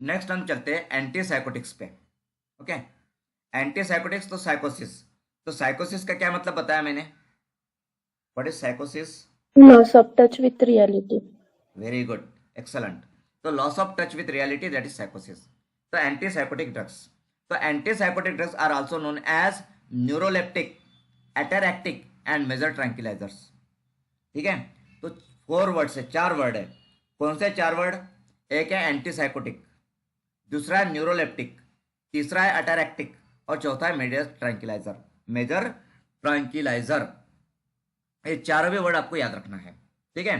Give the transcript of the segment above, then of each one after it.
Next हम चलते हैं एंटी साइकोटिक्स पे। ओके, एंटी साइकोटिक्स तो साइकोसिस। तो साइकोसिस का क्या मतलब बताया मैंने? व्हाट इज साइकोसिस? Loss of touch with reality. Very good, excellent. तो loss of touch with reality, that is साइकोसिस। तो एंटी साइकोटिक ड्रग्स, तो anti psychotic drugs are also known as neuroleptic, ataractic and major tranquillisers. ठीक है, तो 4 words है, 4 word है। कौन से 4 वर्ड? एक है एंटी साइकोटिक, दूसरा है न्यूरोलेप्टिक, तीसरा है अटेरैक्टिक और चौथा है मेजर ट्रैंक्विलाइजर। मेजर ट्रैंक्विलाइजर, ये चारों भी वर्ड आपको याद रखना है। ठीक है,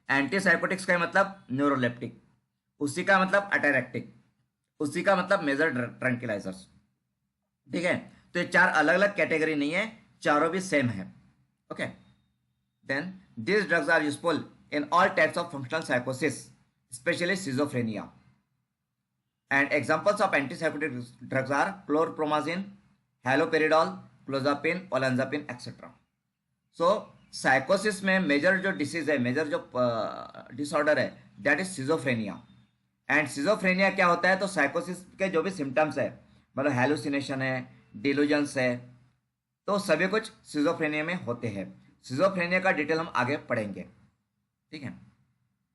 एंटी साइकोटिक्स का मतलब न्यूरोलेप्टिक, उसी का मतलब अटेरैक्टिक, उसी का मतलब मेजर ट्रैंक्विलाइजर्स। ठीक है, तो ये 4 अलग अलग कैटेगरी नहीं है, चारों भी सेम है। Okay, then these drugs are useful in all types of functional psychosis, especially schizophrenia. And examples of antipsychotic drugs are chlorpromazine, haloperidol, clozapine, olanzapine, etc. So साइकोसिस में मेजर जो डिसीज है, मेजर जो disorder है, that is schizophrenia. And schizophrenia क्या होता है? तो साइकोसिस के जो भी सिम्टम्स है, मतलब हेलुसिनेशन है, डिलूजन्स है, तो सभी कुछ सिजोफ्रेनिया में होते हैं। सिजोफ्रेनिया का डिटेल हम आगे पढ़ेंगे। ठीक है,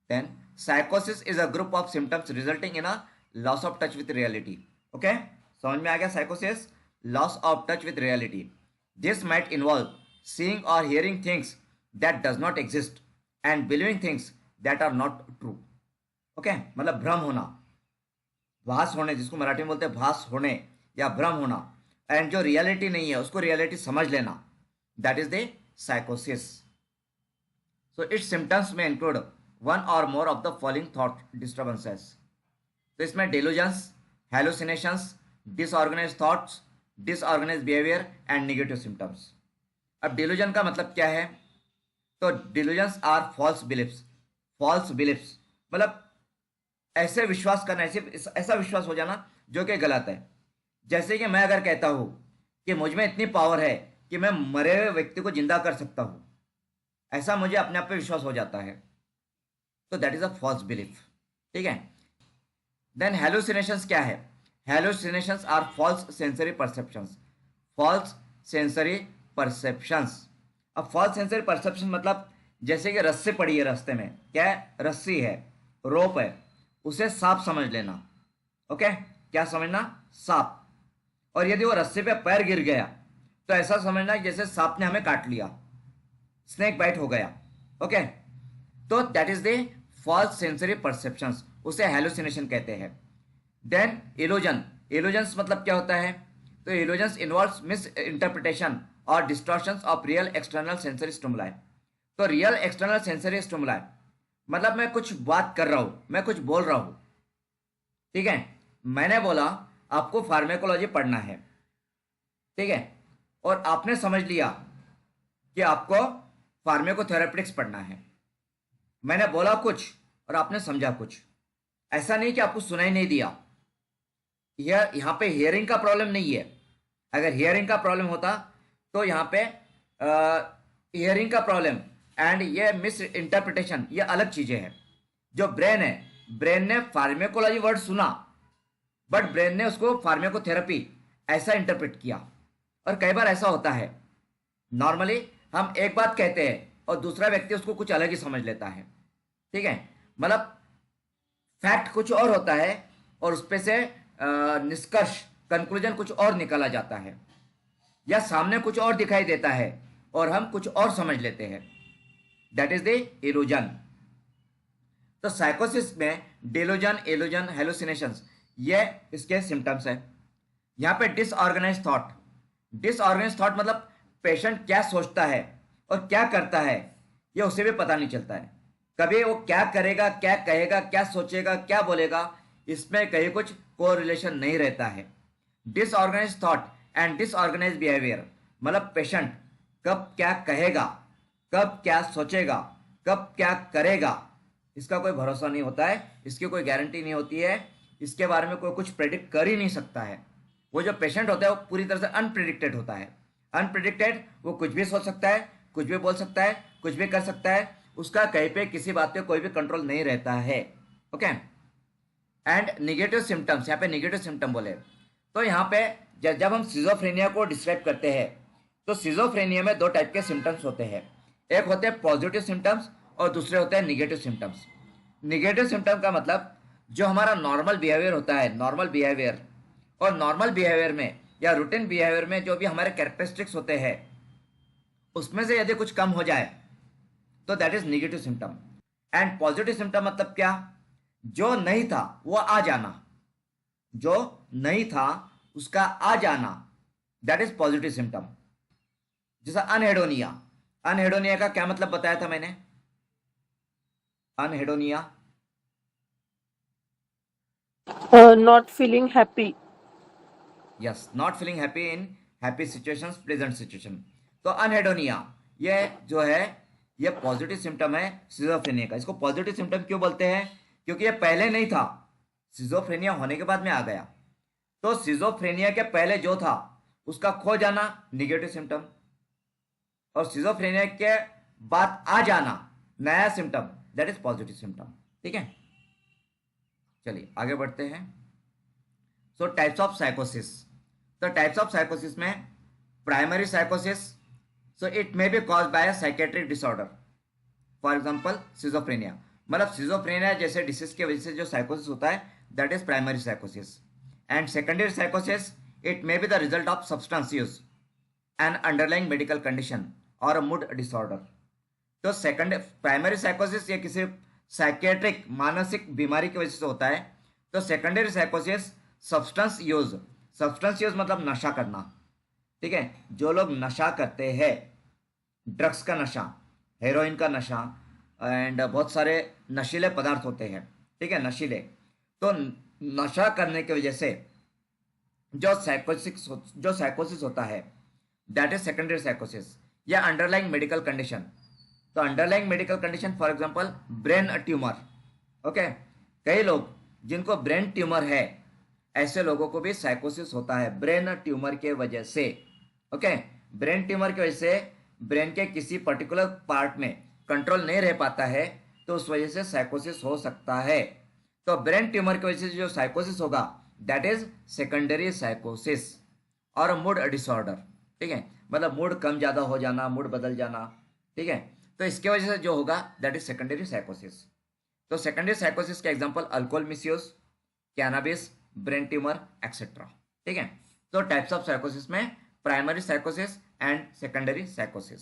देन साइकोसिस is a group of symptoms resulting in a loss of touch with reality. Okay, समझ में आ गया? साइकोसिस, loss of touch with reality. This might involve seeing or hearing things that does not exist and believing things that are not true. Okay, मतलब भ्रम होना, भास होने, जिसको मराठी में बोलते हैं भास होने या भ्रम होना, एंड जो रियलिटी नहीं है उसको रियलिटी समझ लेना, दैट इज द साइकोसिस। So its symptoms may include one or more of the following thought disturbances. तो इसमें delusions, hallucinations, disorganized thoughts, disorganized behavior and negative symptoms. अब delusion का मतलब क्या है? तो delusions are false beliefs. false beliefs मतलब ऐसे विश्वास करना, ऐसा विश्वास हो जाना जो कि गलत है। जैसे कि मैं अगर कहता हूं कि मुझ में इतनी पावर है कि मैं मरे हुए व्यक्ति को जिंदा कर सकता हूं, ऐसा मुझे अपने आप पे विश्वास हो जाता है, तो that is a false belief. ठीक है, देन हेलुसिनेशंस क्या है? Hallucinations are false sensory perceptions. False sensory perceptions. अब फॉल्स सेंसरी परसेप्शन मतलब जैसे कि रस्सी पड़ी है रास्ते में, क्या है? रस्सी है, रोप है, उसे सांप समझ लेना। ओके, क्या समझना? सांप। और यदि वो रस्सी पे पैर गिर गया तो ऐसा समझना जैसे सांप ने हमें काट लिया, स्नेक बाइट हो गया। ओके, तो that is the false sensory perceptions, उसे हेलुसिनेशन कहते हैं। देन इल्यूजन, इल्यूजन्स मतलब क्या होता है? तो इल्यूजन्स इन्वॉल्व्स मिस इंटरप्रिटेशन और distortions of real external sensory stimuli. तो रियल एक्सटर्नल सेंसरी स्टिमुलाई मतलब मैं कुछ बात कर रहा हूं, मैं कुछ बोल रहा हूं, ठीक है, मैंने बोला आपको फार्मेकोलॉजी पढ़ना है, ठीक है, और आपने समझ लिया कि आपको फार्मेकोथेरेपिटिक्स पढ़ना है। मैंने बोला कुछ और आपने समझा कुछ, ऐसा नहीं कि आपको सुनाई नहीं दिया। यह यहाँ पे हियरिंग का प्रॉब्लम नहीं है। अगर हियरिंग का प्रॉब्लम होता तो यहाँ पे हियरिंग का प्रॉब्लम एंड ये मिस इंटरप्रिटेशन, ये अलग चीजें हैं। जो ब्रेन है, ब्रेन ने फार्मेकोलॉजी वर्ड सुना, बट ब्रेन ने उसको फार्मेकोथेरेपी ऐसा इंटरप्रेट किया। और कई बार ऐसा होता है, नॉर्मली हम एक बात कहते हैं और दूसरा व्यक्ति उसको कुछ अलग ही समझ लेता है। ठीक है, मतलब फैक्ट कुछ और होता है और उस पे से निष्कर्ष, कंक्लूजन कुछ और निकाला जाता है, या सामने कुछ और दिखाई देता है और हम कुछ और समझ लेते हैं, दैट इज द इल्यूजन। तो साइकोसिस में डिल्यूजन, इल्यूजन, हेलुसिनेशंस, ये इसके सिम्टम्स है। यहाँ पे डिसऑर्गेनाइज थॉट, डिसऑर्गेनाइज थॉट मतलब पेशेंट क्या सोचता है और क्या करता है ये उसे भी पता नहीं चलता है। कभी वो क्या करेगा, क्या कहेगा, क्या सोचेगा, क्या बोलेगा, इसमें कहीं कुछ कोरिलेशन नहीं रहता है। Disorganise thought and disorganise behaviour मतलब पेशेंट कब क्या कहेगा, कब क्या सोचेगा, कब क्या करेगा, इसका कोई भरोसा नहीं होता है, इसकी कोई गारंटी नहीं होती है, इसके बारे में कोई कुछ प्रेडिक्ट कर ही नहीं सकता है। वो जो पेशेंट होता है वो पूरी तरह से अनप्रिडिक्टेड होता है। अनप्रिडिक्टेड, वो कुछ भी सोच सकता है, कुछ भी बोल सकता है, कुछ भी कर सकता है, उसका कहीं पे किसी बात पे कोई भी कंट्रोल नहीं रहता है। ओके, एंड निगेटिव सिम्टम्स, यहाँ पे निगेटिव सिम्टम बोले तो यहाँ पे जब हम सिजोफ्रेनिया को डिस्क्राइब करते हैं तो सिजोफ्रेनिया में दो टाइप के सिम्टम्स होते हैं, एक होते हैं पॉजिटिव सिम्टम्स और दूसरे होते हैं निगेटिव सिम्टम्स। निगेटिव सिम्टम का मतलब जो हमारा नॉर्मल बिहेवियर होता है, नॉर्मल बिहेवियर, और नॉर्मल बिहेवियर में या रूटीन बिहेवियर में जो भी हमारे कैरेक्टरिस्टिक्स होते हैं उसमें से यदि कुछ कम हो जाए तो that is negative symptom. And positive symptom मतलब क्या, जो नहीं था वो आ जाना, जो नहीं था उसका आ जाना, दैट इज पॉजिटिव सिम्टम। जैसा अनहेडोनिया, अनहेडोनिया का क्या मतलब बताया था मैंने, अनहेडोनिया Not feeling happy. Yes, not feeling happy in happy situations, present situation. तो अनहेडोनिया ये जो है ये पॉजिटिव सिम्टम है सिजोफ्रेनिया का। इसको पॉजिटिव सिम्टम क्यों बोलते हैं, क्योंकि ये पहले नहीं था, सिजोफ्रेनिया होने के बाद में आ गया। तो सिजोफ्रेनिया के पहले जो था उसका खो जाना निगेटिव सिम्टम, और सिजोफ्रेनिया के बाद आ जाना नया symptom, that is positive symptom. ठीक है, चलिए आगे बढ़ते हैं। सो टाइप्स ऑफ साइकोसिस, तो टाइप्स ऑफ साइकोसिस में primary साइकोसिस, so it may be cause by a psychiatric disorder, for example schizophrenia, मतलब सिजोफ्रेनिया जैसे डिसीज की वजह से जो साइकोसिस होता है that is primary साइकोसिस। And secondary साइकोसिस it may be the result of substance use, N underlying medical condition और mood disorder. तो सेकंड प्राइमरी साइकोसिस ये किसी साइकेट्रिक मानसिक बीमारी की वजह से होता है। तो सेकेंडरी साइकोसिस सब्सटेंस यूज, सब्सटेंस यूज मतलब नशा करना, ठीक है, जो लोग नशा करते हैं, ड्रग्स का नशा, हेरोइन का नशा, एंड बहुत सारे नशीले पदार्थ होते हैं, ठीक है, नशीले, तो नशा करने की वजह से जो साइकोसिस होता है दैट इज सेकेंडरी साइकोसिस या अंडरलाइंग मेडिकल कंडीशन। तो underlying medical condition for example brain tumour, okay, कई लोग जिनको ब्रेन ट्यूमर है ऐसे लोगों को भी साइकोसिस होता है ब्रेन ट्यूमर के वजह से। ओके, ब्रेन ट्यूमर की वजह से ब्रेन के किसी पर्टिकुलर पार्ट में कंट्रोल नहीं रह पाता है तो उस वजह से साइकोसिस हो सकता है। तो ब्रेन ट्यूमर की वजह से जो साइकोसिस होगा दैट इज सेकेंडरी साइकोसिस। और मूड डिसऑर्डर, ठीक है, मतलब मूड कम ज्यादा हो जाना, मूड बदल जाना, ठीक है, तो इसके वजह से जो होगा दैट इज सेकेंडरी साइकोसिस। तो सेकेंडरी साइकोसिस के example alcohol misuse, cannabis, brain tumour etcetera. ठीक है, तो टाइप्स ऑफ साइकोसिस में primary साइकोसिस and secondary साइकोसिस।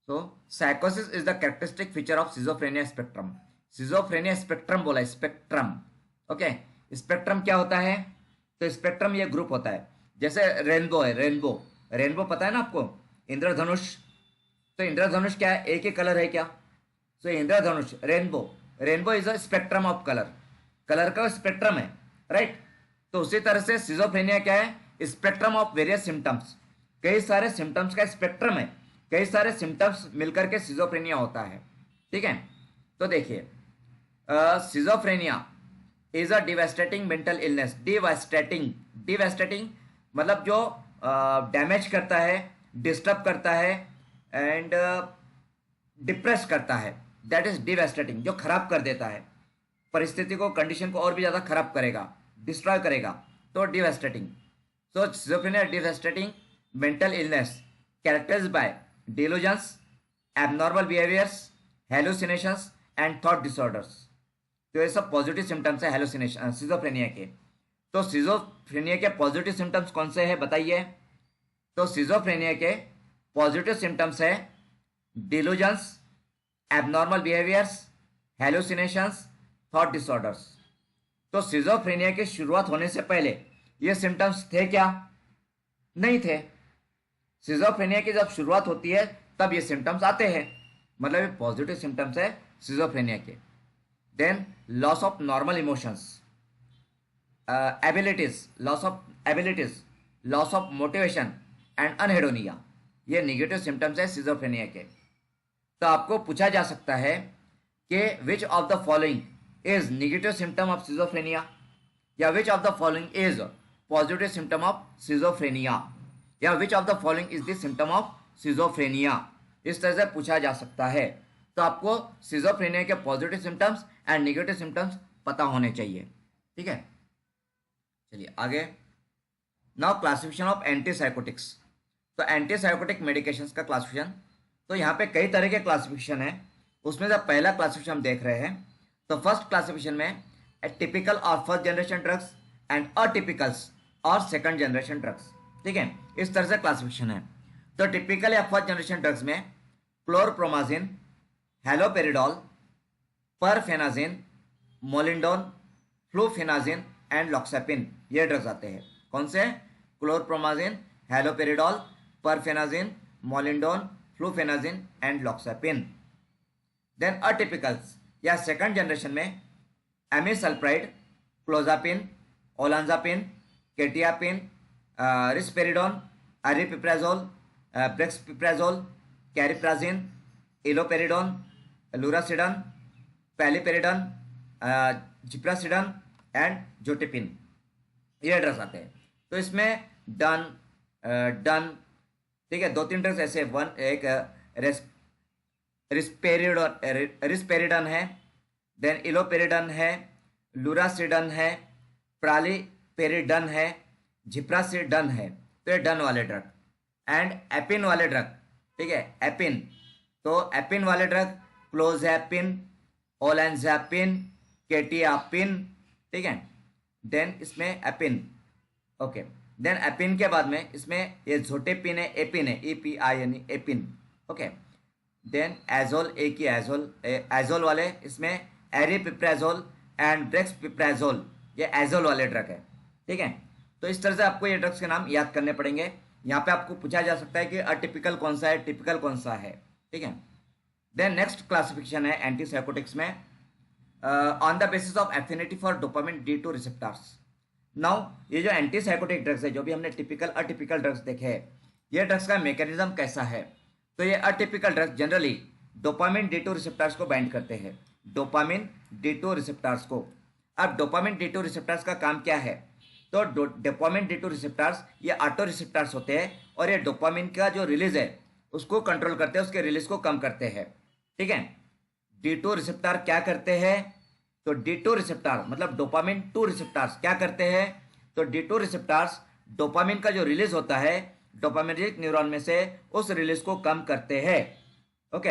So साइकोसिस is the characteristic feature of schizophrenia spectrum. Schizophrenia spectrum बोला है, स्पेक्ट्रम। ओके, स्पेक्ट्रम क्या होता है, तो स्पेक्ट्रम ये ग्रुप होता है, जैसे रेनबो है, रेनबो, रेनबो पता है ना आपको, इंद्रधनुष। तो इंद्रधनुष क्या है, एक ही कलर है क्या, सो इंद्रधनुष, rainbow, rainbow is a spectrum of colour, colour का स्पेक्ट्रम है, राइट। तो उसी तरह से सिजोफ्रेनिया क्या है, स्पेक्ट्रम ऑफ वेरियस सिम्टम्स, कई सारे सिम्टम्स का स्पेक्ट्रम है, कई सारे सिम्टम्स मिलकर के सिजोफ्रेनिया होता है। ठीक है, तो देखिए schizophrenia is a devastating mental illness, devastating, devastating मतलब जो डैमेज करता है, डिस्टर्ब करता है एंड डिप्रेस करता है, दैट इज डिवास्टेटिंग, जो खराब कर देता है, परिस्थिति को, कंडीशन को और भी ज्यादा खराब करेगा, डिस्ट्रॉय करेगा, तो devastating. So schizophrenia devastating mental illness characterised by delusions, abnormal behaviours, hallucinations and thought disorders. तो ये सब पॉजिटिव सिम्टम्स है हेलुसिनेशन सिजोफ्रेनिया के। तो सिजोफ्रेनिया के पॉजिटिव सिम्टम्स कौन से हैं बताइए, तो सिजोफ्रेनिया के पॉजिटिव सिम्टम्स है delusions, abnormal behaviours, hallucinations, thought disorders. तो सिजोफ्रेनिया की शुरुआत होने से पहले ये सिम्टम्स थे क्या, नहीं थे। सिजोफ्रेनिया की जब शुरुआत होती है तब ये सिम्टम्स आते हैं, मतलब ये पॉजिटिव सिम्टम्स है सिजोफ्रेनिया के। Then loss of normal emotions, abilities, loss of abilities, loss of motivation and anhedonia, ये निगेटिव सिम्टम्स है सिजोफ्रेनिया के। तो आपको पूछा जा सकता है कि which of the following is negative symptom of schizophrenia, या which of the following is positive symptom of schizophrenia, या which of the following is the symptom of schizophrenia, इस तरह से पूछा जा सकता है। तो आपको सिजोफ्रेनिया के positive symptoms and negative symptoms पता होने चाहिए। ठीक है, चलिए आगे। Now classification of antipsychotics. तो एंटीसाइकोटिक मेडिकेशंस का क्लासिफिकेशन, तो यहाँ पे कई तरह के क्लासिफिकेशन है। उसमें जब पहला क्लासिफिकेशन हम देख रहे हैं, तो फर्स्ट क्लासिफिकेशन में टिपिकल और फर्स्ट जनरेशन ड्रग्स एंड अटिपिकल्स और सेकंड जनरेशन ड्रग्स। ठीक है, इस तरह से क्लासिफिकेशन है। तो टिपिकल या फर्स्ट जनरेशन ड्रग्स में क्लोरप्रोमाजिन, हेलोपेरिडोल, परफेनाजिन, मोलिंडोन, फ्लूफेनाजिन एंड लॉक्सेपिन, ये ड्रग्स आते हैं। कौन से? क्लोरप्रोमाजिन, हेलोपेरिडोल, परफेनाजिन, मोलिंडोन, फ्लूफेनाजिन एंड लॉक्सेपिन। देन अटिपिकल्स या सेकंड जनरेशन में एमिसल्प्राइड, क्लोजापिन, ओलांजापिन, केटियापिन, रिस्पेरिडोन, अरिपिप्राजोल, ब्रेक्सपिप्राजोल, कैरिप्राजिन, इलोपेरिडोन, लुरासिडन, पैलिपेरिडन, जिप्रासिडन एंड जोटिपिन, ये ड्रग्स आते हैं। तो इसमें डन, ठीक है, 2-3 ड्रग्स ऐसे, एक रिस्पेरिडन है, देन इलोपेरिडन है, लुरासिडन है, प्रालिपेरिडन है, जिप्रासिडन है। तो ये डन वाले ड्रग। एंड एपिन वाले ड्रग, ठीक है, एपिन, तो एपिन वाले ड्रग क्लोजैपिन, ओलेंजापिन, केटियापिन, ठीक है। देन इसमें एपिन, ओके, देन एपिन के बाद में इसमें ये झोटेपिन है, एपिन है, EPIN, एपिन, ओके। देन एजोल, एक ही एजोल वाले, इसमें एरिपिप्राजोल एंड ब्रेक्सपिप्राजोल, ये एजोल वाले ड्रग है। ठीक है, तो इस तरह से आपको ये ड्रग्स के नाम याद करने पड़ेंगे। यहाँ पे आपको पूछा जा सकता है कि अटिपिकल कौन सा है, टिपिकल कौन सा है। ठीक है, देन नेक्स्ट क्लासिफिकेशन है एंटीसाइकोटिक्स में on the basis of affinity for dopamine D2 receptors. Now ये जो एंटीसाइकोटिक ड्रग्स है, जो भी हमने टिपिकल अटिपिकल ड्रग्स देखे हैं, ये ड्रग्स का मैकेनिज्म कैसा है। तो ये atypical drugs generally dopamine D2 receptors को बाइंड करते हैं, डोपामिन D2 रिसेप्टर्स को। अब डोपामिन D2 रिसेप्टर्स का काम क्या है? तो डोपामिन D2 रिसेप्टर्स ये ऑटो रिसेप्टर्स होते हैं और ये डोपामिन का जो रिलीज है उसको कंट्रोल करते हैं, उसके रिलीज को कम करते हैं। ठीक है, D2 रिसेप्टर क्या करते हैं? तो D2 रिसेप्टर मतलब डोपामिन 2 रिसेप्टर्स क्या करते हैं? तो D2 रिसेप्टर्स डोपामिन का जो रिलीज होता है डोपामिनर्जिक न्यूरॉन में से, उस रिलीज को कम करते हैं। ओके,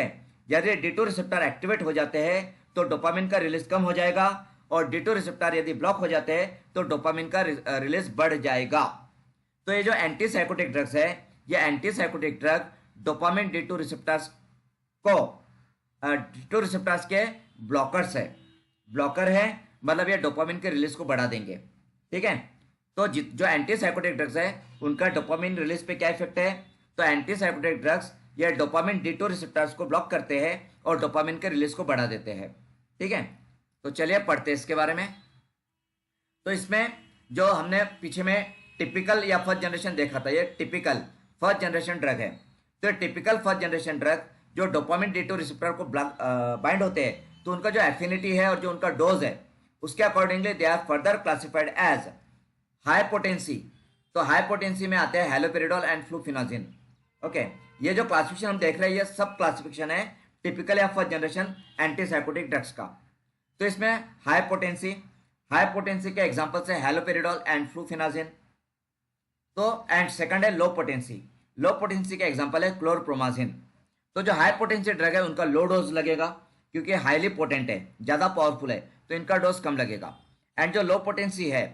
यदि D2 रिसेप्टर एक्टिवेट हो जाते हैं तो डोपामिन का रिलीज कम हो जाएगा, और D2 रिसेप्टर यदि ब्लॉक हो जाते हैं तो डोपामिन का रिलीज बढ़ जाएगा। तो ये जो एंटीसाइकोटिक ड्रग्स है, ये antipsychotic drug dopamine D2 receptors को D2 रिसेप्टर्स के ब्लॉकर्स है, ब्लॉकर है, मतलब ये डोपामिन के रिलीज को बढ़ा देंगे। ठीक है, तो जो एंटीसाइकोटिक ड्रग्स है उनका डोपामिन रिलीज पे क्या इफेक्ट है? तो एंटीसाइकोटिक ड्रग्स ये डोपामिन D2 रिसेप्टर्स को ब्लॉक करते हैं और डोपामिन के रिलीज को बढ़ा देते हैं। ठीक है, तो चलिए पढ़ते हैं इसके बारे में। तो इसमें जो हमने पीछे में टिपिकल या फर्स्ट जनरेशन देखा था, ये टिपिकल फर्स्ट जनरेशन ड्रग है। तो टिपिकल फर्स्ट जनरेशन ड्रग जो डोपामिन D2 रिसेप्टर को बाइंड होते हैं, तो उनका जो एफिनिटी है और जो उनका डोज है उसके accordingly they are further classified as high potency. तो हाई पोटेंसी में आते हैं हैलोपेरिडोल एंड फ्लूफेनाजिन। ओके, ये जो क्लासिफिकेशन हम देख रहे हैं ये सब क्लासिफिकेशन है टिपिकल या फर्स्ट जनरेशन एंटीसाइकोटिक ड्रग्स का। तो इसमें हाई पोटेंसी के एग्जांपल्स है हैलोपेरिडोल एंड फ्लूफेनाजिन। तो एंड सेकंड है लो पोटेंसी के एग्जांपल है क्लोरप्रोमाजिन। तो जो हाई पोटेंसी ड्रग है उनका लो डोज लगेगा क्योंकि हाईली पोटेंट है, ज्यादा पावरफुल है, तो इनका डोज कम लगेगा। एंड जो लो पोटेंसी है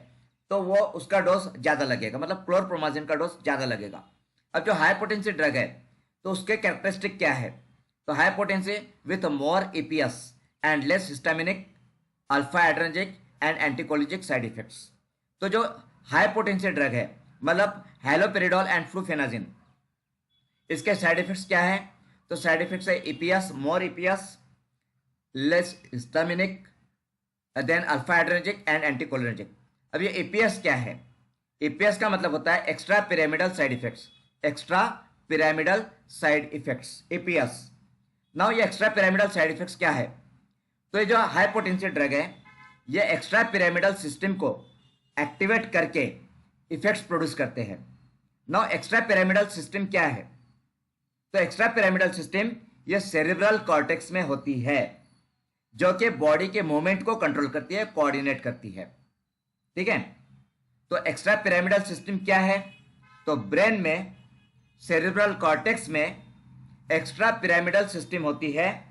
तो वो उसका डोज ज्यादा लगेगा, मतलब क्लोरप्रोमाजिन का डोज ज्यादा लगेगा। अब जो हाई पोटेंसी ड्रग है तो उसके कैरेक्टरिस्टिक क्या है? तो high potency with more EPS and less histaminic, alpha adrenergic and anticholinergic side effects. तो जो हाई पोटेंसी ड्रग है मतलब हैलोपेरिडोल एंड फ्लूफेनाजिन, इसके साइड इफेक्ट्स क्या है? तो साइड इफेक्ट्स है EPS, more EPS, less histaminic, then alpha adrenergic and anticholinergic. अब ये EPS क्या है? EPS का मतलब होता है extra pyramidal side effects, extra pyramidal side effects, EPS। Now ये एक्स्ट्रा पिरामिडल साइड इफेक्ट्स क्या है? तो ये जो हाई पोटेंसी ड्रग है ये एक्स्ट्रा पिरामिडल सिस्टम को एक्टिवेट करके इफेक्ट्स प्रोड्यूस करते हैं। नाउ एक्स्ट्रा पिरामिडल सिस्टम क्या है? तो एक्स्ट्रा पिरामिडल सिस्टम ये सेरेब्रल कॉर्टेक्स में होती है, जो कि बॉडी के मूवमेंट को कंट्रोल करती है, कोऑर्डिनेट करती है। ठीक है, तो एक्स्ट्रा पिरामिडल सिस्टम क्या है? तो ब्रेन में, सेरिब्रल कॉर्टेक्स में एक्स्ट्रा पिरामिडल सिस्टम होती है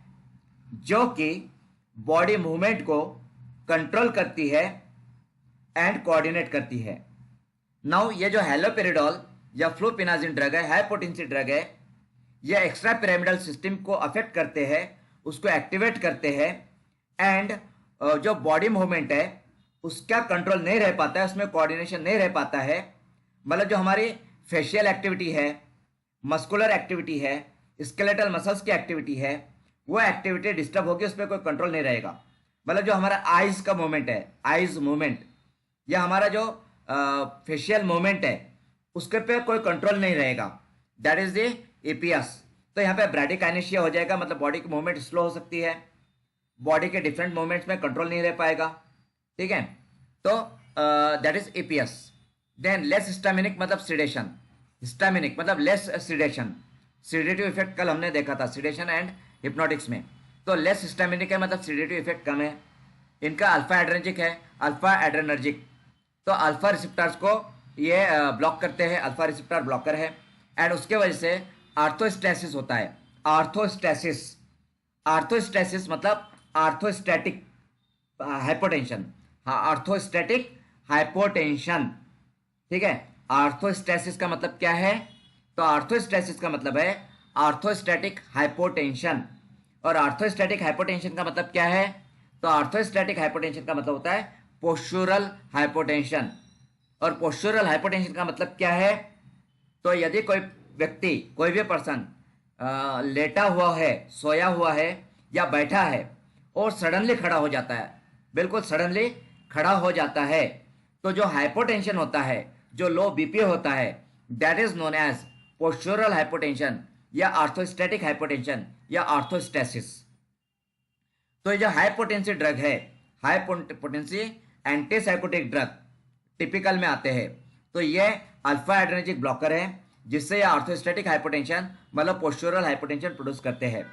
जो कि बॉडी मूवमेंट को कंट्रोल करती है एंड कोऑर्डिनेट करती है। नाउ ये जो हैलोपेरिडोल या फ्लूपिनाजिन ड्रग है, हाई पोटेंसी ड्रग है, ये एक्स्ट्रा पिरामिडल सिस्टम को अफेक्ट करते हैं, उसको एक्टिवेट करते हैं एंड जो बॉडी मूवमेंट है उसका कंट्रोल नहीं रह पाता है, उसमें कोऑर्डिनेशन नहीं रह पाता है। मतलब जो हमारी फेशियल एक्टिविटी है, मस्कुलर एक्टिविटी है, स्केलेटल मसल्स की एक्टिविटी है, वो एक्टिविटी डिस्टर्ब होगी, उस पर कोई कंट्रोल नहीं रहेगा। मतलब जो हमारा आइज का मूवमेंट है, आइज मूवमेंट, या हमारा जो फेशियल मूवमेंट है, उसके पे कोई कंट्रोल नहीं रहेगा। That is the EPS. तो यहाँ पे ब्रैडिकाइनेशिया हो जाएगा, मतलब बॉडी की मूवमेंट स्लो हो सकती है, बॉडी के डिफरेंट मूवमेंट्स में कंट्रोल नहीं रह पाएगा। ठीक है, तो that is EPS. Than less histaminic मतलब सिडेशन, हिस्टामिनिक मतलब लेस सिडेशन। सिडेटिव इफेक्ट कल हमने देखा था सिडेशन एंड हिप्नोटिक्स में। तो लेस हिस्टामिनिक है मतलब सिडेटिव इफेक्ट कम है। इनका अल्फा एड्रेनर्जिक है, अल्फा एड्रेनर्जिक। तो अल्फा रिसेप्टर्स को ये ब्लॉक करते हैं, अल्फा रिसेप्टर ब्लॉकर है एंड उसके वजह से आर्थोस्टेसिस होता है। आर्थोस्टेसिस, आर्थोस्टेसिस मतलब आर्थोस्टैटिक हाइपोटेंशन। हाँ, आर्थोस्टैटिक हाइपोटेंशन। ठीक है, आर्थोस्टेसिस का मतलब क्या है? तो आर्थोस्टेसिस का मतलब है आर्थोस्टैटिक हाइपोटेंशन। और आर्थोस्टैटिक हाइपोटेंशन का मतलब क्या है? तो आर्थोस्टैटिक हाइपोटेंशन का मतलब होता है पोस्चुरल हाइपोटेंशन। और पोस्चुरल हाइपोटेंशन का मतलब क्या है? तो यदि कोई व्यक्ति, कोई भी पर्सन लेटा हुआ है, सोया हुआ है या बैठा है और सडनली खड़ा हो जाता है, बिल्कुल सडनली खड़ा हो जाता है, तो जो हाइपोटेंशन होता है, जो लो बीपी होता है, that is known as postural hypotension या आर्थोस्टैटिक हाइपोटेंशन या आर्थोस्टेसिस। तो ये जो हाई पोटेंसी ड्रग है, high potency antipsychotic drug typical में आते हैं, तो ये अल्फा एड्रेनर्जिक ब्लॉकर है जिससे ये आर्थोस्टैटिक हाइपोटेंशन मतलब पोस्चुरल हाइपोटेंशन प्रोड्यूस करते हैं।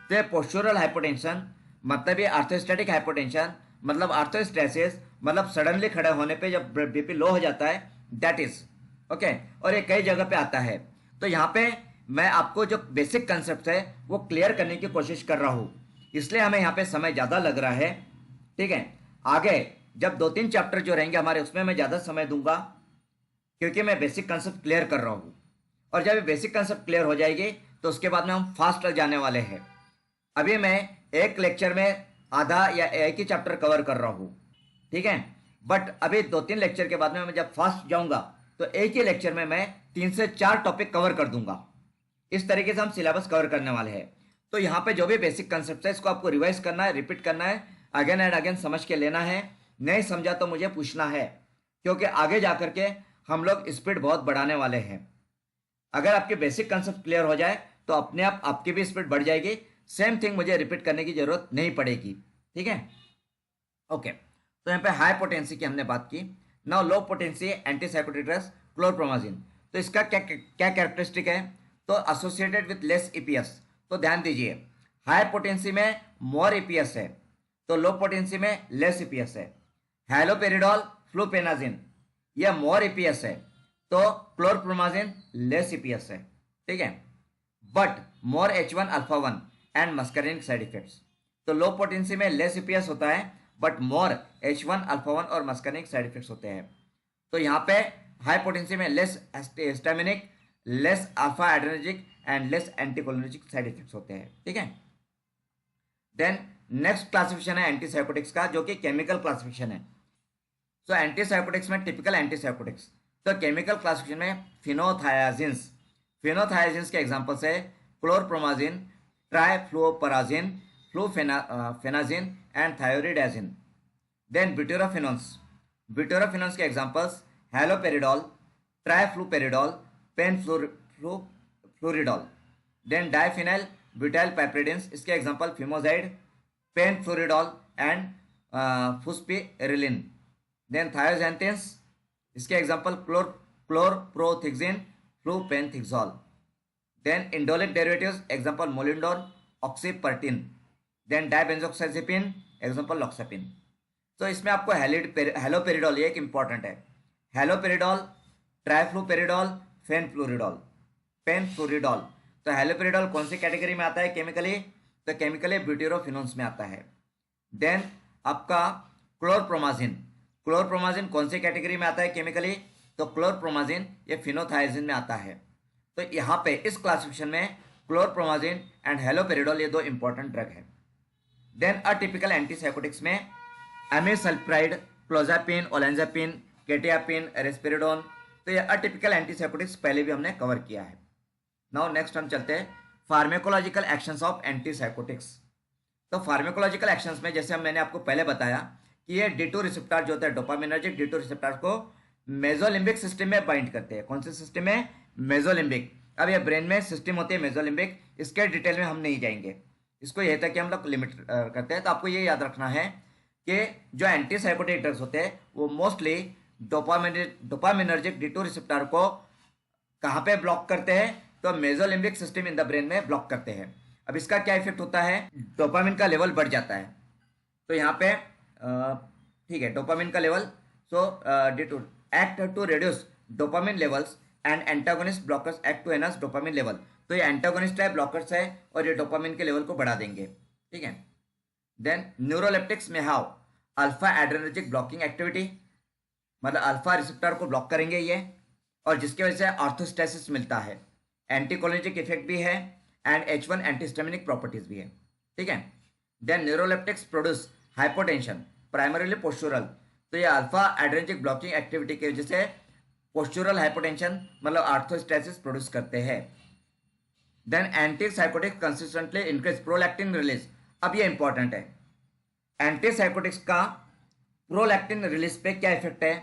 तो ये पोस्चुरल हाइपोटेंशन मतलब ये आर्थोस्टैटिक हाइपोटेंशन मतलब आर्थोस्टेसिस मतलब सडनली खड़े होने पे जब बीपी लो हो जाता है, दैट इज ओके। और ये कई जगह पे आता है। तो यहाँ पे मैं आपको जो बेसिक कंसेप्ट है वो क्लियर करने की कोशिश कर रहा हूँ, इसलिए हमें यहाँ पे समय ज़्यादा लग रहा है। ठीक है, आगे जब 2-3 चैप्टर जो रहेंगे हमारे, उसमें मैं ज़्यादा समय दूंगा क्योंकि मैं बेसिक कंसेप्ट क्लियर कर रहा हूँ। और जब ये बेसिक कंसेप्ट क्लियर हो जाएगी तो उसके बाद में हम फास्ट जाने वाले हैं। अभी मैं एक लेक्चर में आधा या एक ही चैप्टर कवर कर रहा हूँ। ठीक है, बट अभी 2-3 लेक्चर के बाद में मैं जब फास्ट जाऊंगा तो एक ही लेक्चर में मैं 3 से 4 टॉपिक कवर कर दूंगा। इस तरीके से हम सिलेबस कवर करने वाले हैं। तो यहाँ पे जो भी बेसिक कंसेप्ट है इसको आपको रिवाइज करना है, रिपीट करना है, अगेन एंड अगेन समझ के लेना है। नहीं समझा तो मुझे पूछना है, क्योंकि आगे जा करके हम लोग स्पीड बहुत बढ़ाने वाले हैं। अगर आपके बेसिक कंसेप्ट क्लियर हो जाए तो अपने आप आपकी भी स्पीड बढ़ जाएगी। सेम थिंग मुझे रिपीट करने की जरूरत नहीं पड़ेगी। ठीक है, ओके। तो यहाँ पे हाई पोटेंसी की हमने बात की। नाउ लो पोटेंसी एंटीसाइकोटिक ड्रग्स क्लोरप्रोमाजिन। तो इसका क्या क्या कैरेक्टरिस्टिक है? तो एसोसिएटेड विथ लेस ईपीएस। तो ध्यान दीजिए, हाई पोटेंसी में मोर ईपीएस है, तो लो पोटेंसी में लेस ईपीएस है। हैलोपेरिडोल, फ्लूपेनाजिन ये मोर ईपीएस है, तो क्लोरप्रोमाजिन लेस ईपीएस है। ठीक है, but more H1 alpha 1 and muscarinic side effects. तो लो पोटेंसी में लेस ईपीएस होता है बट मोर H1 अल्फा 1 और मस्करिनिक साइड इफेक्ट्स होते हैं। तो यहाँ पे हाई पोटेंसी में less histaminic, less alpha adrenergic and less anticholinergic side effects होते हैं। ठीक है, देन नेक्स्ट क्लासिफिकेशन है एंटीसाइकोटिक्स का, जो कि केमिकल क्लासिफिकेशन है। सो एंटीसाइकोटिक्स में टिपिकल एंटीसाइकोटिक्स, तो केमिकल क्लासिफिकेशन में फिनोथायाजिन्स। फिनोथायाजिन्स के एग्जांपल्स है क्लोरप्रोमाजिन, ट्राइफ्लोपराजिन, फ्लूफेनाजिन एंड थायोरिडाजिन। देन ब्यूटेरोफिनोन्स, ब्यूटेरोफिनोन्स के examples haloperidol, trifluperidol, penfluridol. Then diphenyl butyl piperidines, इसके example pimozide, penfluridol and fluspirilene. Then thioxanthenes, इसके example chlorprothixene, flupenthixol. Then indolic derivatives, example molindone, oxypertine. Then dibenzoxazepine, example loxapine. तो इसमें आपको haloperidol ये एक important है, haloperidol, ट्राइफ्लूपेरिडोल, फेनफ्लोरिडोल। तो haloperidol कौन सी कैटेगरी में आता है केमिकली? तो केमिकली ब्यूटेरोफिनोन्स में आता है। देन आपका क्लोरप्रोमाजिन, क्लोरप्रोमाजिन कौन सी कैटेगरी में आता है केमिकली? तो क्लोरप्रोमाजिन ये फिनोथायजिन में आता है। तो यहाँ पे इस क्लासिफिकेशन में क्लोरप्रोमाजिन एंड हेलोपेरिडोल ये दो इंपॉर्टेंट ड्रग है। देन अटिपिकल एंटीसाइकोटिक्स में एमिसल्प्राइड, क्लोजापिन, ओलेंजापिन, केटियापिन, रेस्पिरिडोन। तो ये अटिपिकल एंटीसाइकोटिक्स पहले भी हमने कवर किया है। नाउ नेक्स्ट हम चलते हैं फार्मेकोलॉजिकल एक्शंस ऑफ एंटीसाइकोटिक्स। तो फार्मेकोलॉजिकल एक्शंस में जैसे मैंने आपको पहले बताया कि ये D2 रिसेप्टर जो होता है डोपामिनर्जिक D2 रिसेप्टर को मेसोलिम्बिक सिस्टम में बाइंड करते हैं। कौन से सिस्टम में? मेसोलिम्बिक। अब ये ब्रेन में सिस्टम होती है मेसोलिम्बिक, इसके डिटेल में हम नहीं जाएंगे, इसको यह था कि हम लोग लिमिट करते हैं। तो आपको ये याद रखना है कि जो एंटीसाइकोटिक ड्रग्स होते हैं वो मोस्टली डोपामिनर्जिक D2 रिसेप्टर को कहाँ पे ब्लॉक करते हैं? तो mesolimbic system in the brain में ब्लॉक करते हैं। अब इसका क्या इफेक्ट होता है? डोपामिन का लेवल बढ़ जाता है। तो यहाँ पे ठीक है, डोपामिन का level, so D2 act to reduce dopamine levels and antagonist blockers act to enhance dopamine level. तो ये एंटागोनिस्ट है, ब्लॉकर्स है, और ये डोपामिन के लेवल को बढ़ा देंगे। ठीक है। देन न्यूरोलेप्टिक्स में how alpha adrenergic blocking activity, मतलब अल्फा रिसेप्टर को ब्लॉक करेंगे ये, और जिसकी वजह से ऑर्थोस्टेसिस मिलता है। एंटीकोलिनर्जिक इफेक्ट भी है एंड H1 एंटीस्टेमिनिक प्रॉपर्टीज भी है। ठीक है। Then neuroleptics produce hypotension primarily postural. तो ये अल्फा एड्रेनर्जिक ब्लॉकिंग एक्टिविटी की वजह से पोस्चुरल हाइपोटेंशन मतलब ऑर्थोस्टेसिस प्रोड्यूस करते हैं। Then antipsychotics consistently increase prolactin release. अब ये इंपॉर्टेंट है, एंटीसाइकोटिक्स का प्रोलैक्टिन रिलीज पे क्या इफेक्ट है?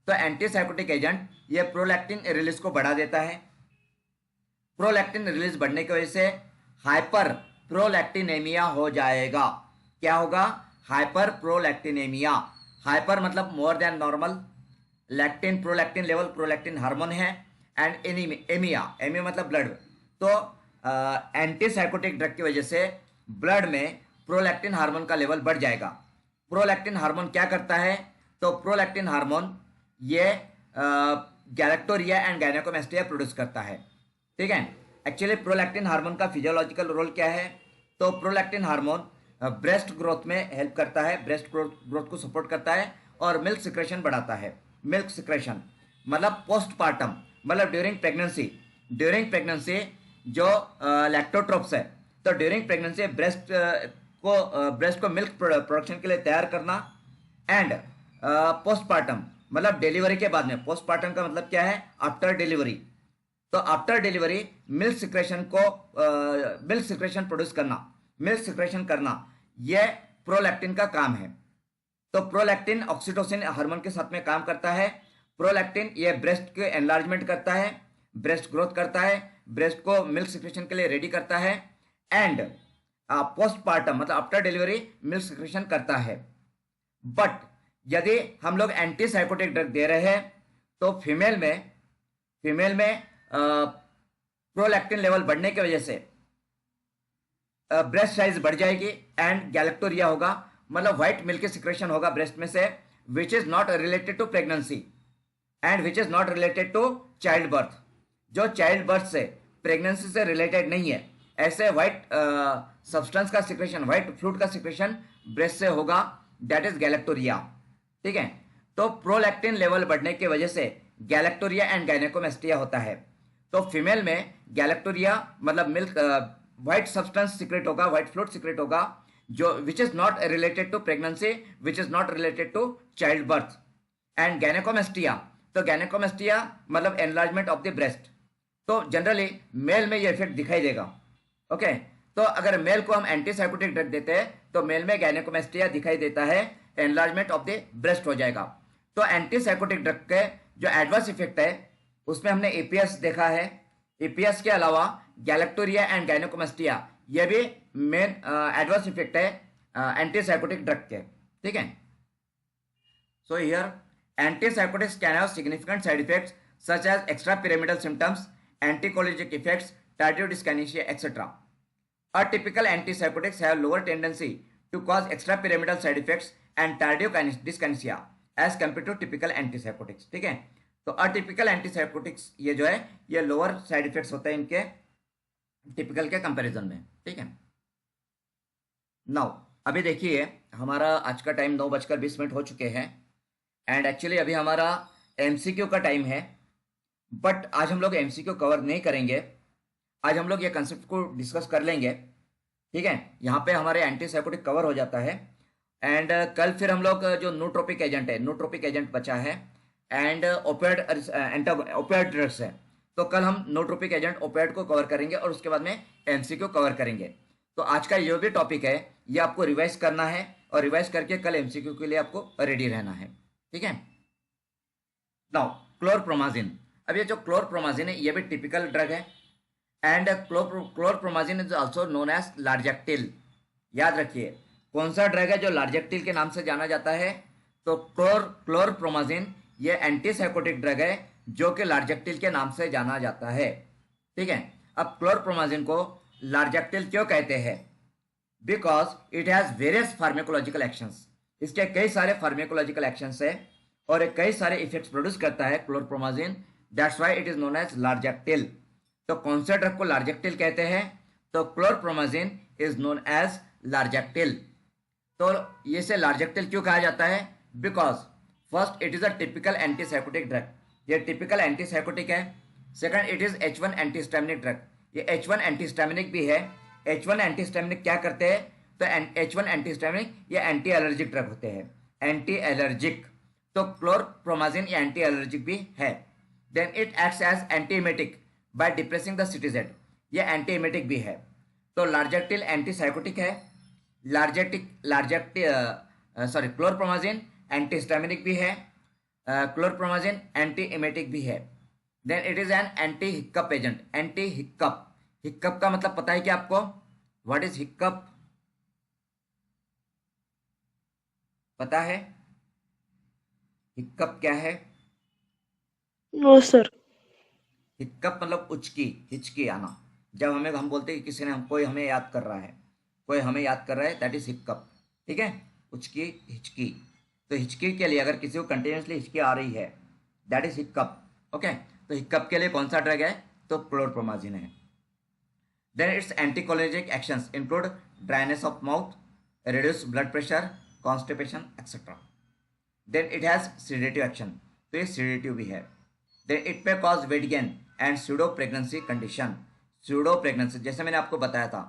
तो एंटीसाइकोटिक एजेंट ये प्रोलैक्टिन रिलीज को बढ़ा देता है। प्रोलैक्टिन रिलीज बढ़ने की वजह से हाइपर प्रोलैक्टिनेमिया हो जाएगा। क्या होगा? हाइपर प्रोलैक्टिनेमिया। हाइपर मतलब more than normal, lectin prolactin level, prolactin hormone है, एंड एमिया, एमिया मतलब ब्लड। तो एंटीसाइकोटिक ड्रग की वजह से ब्लड में प्रोलैक्टिन हार्मोन का लेवल बढ़ जाएगा। प्रोलैक्टिन हार्मोन क्या करता है? तो प्रोलैक्टिन हार्मोन ये गैलेक्टोरिया एंड गायनेकोमेस्टिया प्रोड्यूस करता है। ठीक है। एक्चुअली प्रोलैक्टिन हार्मोन का फिजियोलॉजिकल रोल क्या है? तो प्रोलैक्टिन हार्मोन ब्रेस्ट ग्रोथ में हेल्प करता है, ब्रेस्ट ग्रोथ को सपोर्ट करता है, और मिल्क सिक्रेशन बढ़ाता है। मिल्क सिक्रेशन मतलब पोस्टपार्टम, मतलब ड्यूरिंग प्रेगनेंसी जो लैक्टोट्रोप्स है, तो ड्यूरिंग प्रेगनेंसी ब्रेस्ट को मिल्क प्रोडक्शन के लिए तैयार करना, एंड पोस्टपार्टम मतलब डिलीवरी के बाद में। पोस्टपार्टम का मतलब क्या है? After delivery. तो after delivery milk secretion produce करना, मिल्क सिक्रेशन करना, यह प्रोलैक्टिन का काम है। तो प्रोलैक्टिन ऑक्सीटोसिन हार्मोन के साथ में काम करता है। प्रोलैक्टिन ये ब्रेस्ट के एनलार्जमेंट करता है, ब्रेस्ट ग्रोथ करता है, ब्रेस्ट को मिल्क सिक्रेशन के लिए रेडी करता है, एंड पोस्टपार्टम मतलब आफ्टर डिलीवरी मिल्क सिक्रेशन करता है। बट यदि हम लोग एंटीसाइकोटिक ड्रग दे रहे हैं तो फीमेल में प्रोलैक्टिन लेवल बढ़ने की वजह से ब्रेस्ट साइज बढ़ जाएगी एंड गैलेक्टोरिया होगा, मतलब व्हाइट मिल्क की सिक्रेशन होगा ब्रेस्ट में से, which is not related to pregnancy and which is not related to childbirth. जो चाइल्ड बर्थ से प्रेगनेंसी से रिलेटेड नहीं है, ऐसे व्हाइट सब्सटेंस का सिक्रेशन, व्हाइट फ्लूइड का सिक्रेशन ब्रेस्ट से होगा, दैट इज गैलेक्टोरिया। ठीक है। तो प्रोलैक्टिन लेवल बढ़ने की वजह से गैलेक्टोरिया एंड गायनेकोमेस्टिया होता है। तो फीमेल में गैलेक्टोरिया मतलब मिल्क व्हाइट सब्सटेंस सीक्रेट होगा, व्हाइट फ्लूइड सीक्रेट होगा, जो which is not related to pregnancy, which is not related to childbirth. And gynaecomastia, तो गायनेकोमेस्टिया मतलब एनलार्जमेंट ऑफ द ब्रेस्ट। तो जनरली मेल में ये इफेक्ट दिखाई देगा। ओके। तो अगर मेल को हम एंटीसाइकोटिक ड्रग देते हैं तो मेल में गायनेकोमेस्टिया दिखाई देता है, एनलार्जमेंट ऑफ द ब्रेस्ट हो जाएगा। तो एंटीसाइकोटिक ड्रग के जो एडवर्स इफेक्ट है उसमें हमने एपीएस देखा है। एपीएस के अलावा गैलेक्टोरिया एंड गायनेकोमेस्टिया ये भी मेन एडवर्स इफेक्ट है एंटीसाइकोटिक ड्रग के। ठीक है। So here antipsychotics can have significant side effects such as extra pyramidal symptoms, anticholinergic effects, tardive dyskinesia, etc. Atypical antipsychotics have lower tendency to cause extra pyramidal side effects and tardive dyskinesia as compare to typical antipsychotics. ठीक है, तो atypical antipsychotics ये जो है ये lower side effects होते हैं इनके टिपिकल के कंपैरिजन में। ठीक है, नाउ अभी देखिए हमारा आज का टाइम 9:20 हो चुके हैं एंड एक्चुअली अभी हमारा एमसीक्यू का टाइम है, बट आज हम लोग एमसीक्यू कवर नहीं करेंगे। आज हम लोग ये कंसेप्ट को डिस्कस कर लेंगे। ठीक है, यहाँ पे हमारे एंटीसाइकोटिक कवर हो जाता है एंड कल फिर हम लोग जो नोट्रोपिक एजेंट है, नोट्रोपिक एजेंट बचा है एंड ओपियोइड ड्रग्स है, तो कल हम नोट्रोपिक एजेंट ओपियोइड को कवर करेंगे और उसके बाद में एमसीक्यू कवर करेंगे। तो आज का जो भी टॉपिक है ये आपको रिवाइज करना है और रिवाइज करके कल एमसीक्यू के लिए आपको रेडी रहना है। ठीक है, नाउ क्लोरप्रोमाजिन। अब ये जो क्लोरप्रोमाजिन है ये भी टिपिकल ड्रग है and chlorpromazine is also known as largactil. याद रखिए कौन सा ड्रग है जो लार्जेक्टिल के नाम से जाना जाता है, तो क्लोरप्रोमाजिन ये एंटीसाइकोटिक ड्रग है जो कि लार्जेक्टिल के नाम से जाना जाता है। ठीक है, अब क्लोरप्रोमाजिन को लार्जेक्टिल क्यों कहते हैं, because it has various pharmacological actions. इसके कई सारे फार्मेकोलॉजिकल एक्शंस है और ये कई सारे इफेक्ट्स प्रोड्यूस करता है chlorpromazine, that's why it is known as largactil. तो कौन से ड्रग को लार्जेक्टिल कहते हैं, तो chlorpromazine is known as largactil. तो ये से लार्जेक्टिल क्यों कहा जाता है, because first it is a typical antipsychotic drug, ये टिपिकल एंटीसाइकोटिक है। Second it is H1 antihistaminic drug, ये H1 एंटीस्टामिनिक भी है। H1 एंटीस्टामिनिक क्या करते हैं, तो H1 एंटीस्टामिनिक ये एंटी एलर्जिक ड्रग होते हैं, एंटी एलर्जिक। तो क्लोरप्रोमाजिन ये एंटी एलर्जिक भी है। Then it acts as antiemetic by depressing the CTZ, ये एंटीएमेटिक भी है। तो लार्जेक्टिल एंटीसाइकोटिक है, क्लोरप्रोमाजिन एंटीहिस्टामिनिक भी है, क्लोरप्रोमाजिन एंटी एमेटिक भी है। Then it is an anti hiccup agent, anti hiccup. Hiccup का मतलब पता है क्या आपको, व्हाट इज हिक्कप, पता है हिक्कप क्या है? No sir. हिक्कप मतलब उचकी, हिचकी आना। जब हम बोलते हैं कि किसी ने कोई हमें याद कर रहा है, कोई हमें याद कर रहा है, दैट इज हिक्कप। ठीक है, उचकी हिचकी। तो हिचकी के लिए अगर किसी को कंटिन्यूसली हिचकी आ रही है, दैट इज हिक्कप। ओके, तो हिक्कप के लिए कौन सा ड्रग है, तो क्लोरप्रोमाजिन है। Then its anticholinergic actions include dryness of mouth, reduce blood pressure, constipation etcetera. Then it has sedative action, तो ये सीडेटिव भी है। Then it may cause weight gain and pseudo pregnancy condition. Pseudo pregnancy जैसे मैंने आपको बताया था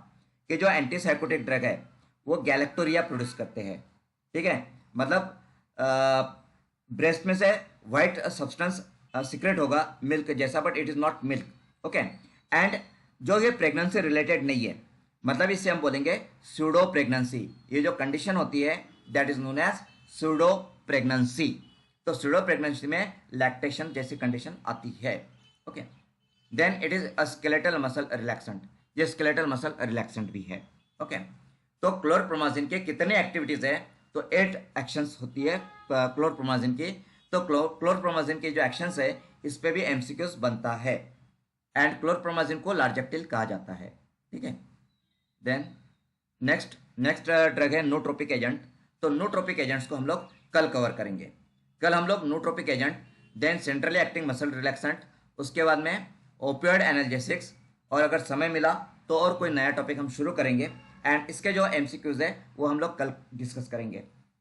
कि जो एंटीसाइकोटिक ड्रग है वो गैलेक्टोरिया प्रोड्यूस करते हैं। ठीक है, मतलब ब्रेस्ट में से वाइट सब्सटेंस सीक्रेट होगा मिल्क जैसा, but it is not milk. Okay, and जो ये प्रेगनेंसी रिलेटेड नहीं है, मतलब इससे हम बोलेंगे स्यूडो प्रेगनेंसी। ये जो कंडीशन होती है that is known as pseudo pregnancy. तो स्यूडो प्रेगनेंसी में लैक्टेशन जैसी कंडीशन आती है। Okay, then it is a skeletal muscle relaxant, ये स्केलेटल मसल रिलैक्सेंट भी है। ओके, तो क्लोरप्रोमाजिन के कितने एक्टिविटीज है, तो 8 एक्शंस होती है क्लोरप्रोमाजिन की। तो क्लोरप्रोमाजिन के जो एक्शंस है इस पे भी एमसीक्यूज बनता है एंड क्लोरप्रोमाजिन को लार्जेक्टिल कहा जाता है। ठीक है, देन नेक्स्ट ड्रग है नोट्रोपिक एजेंट। तो नोट्रोपिक एजेंट्स को हम लोग कल कवर करेंगे। कल हम लोग nootropic agent, then centrally acting muscle relaxant, उसके बाद में ओपियोइड एनाल्जेसिक्स, और अगर समय मिला तो और कोई नया टॉपिक हम शुरू करेंगे एंड इसके जो एमसीक्यूज है वो हम लोग कल डिस्कस करेंगे।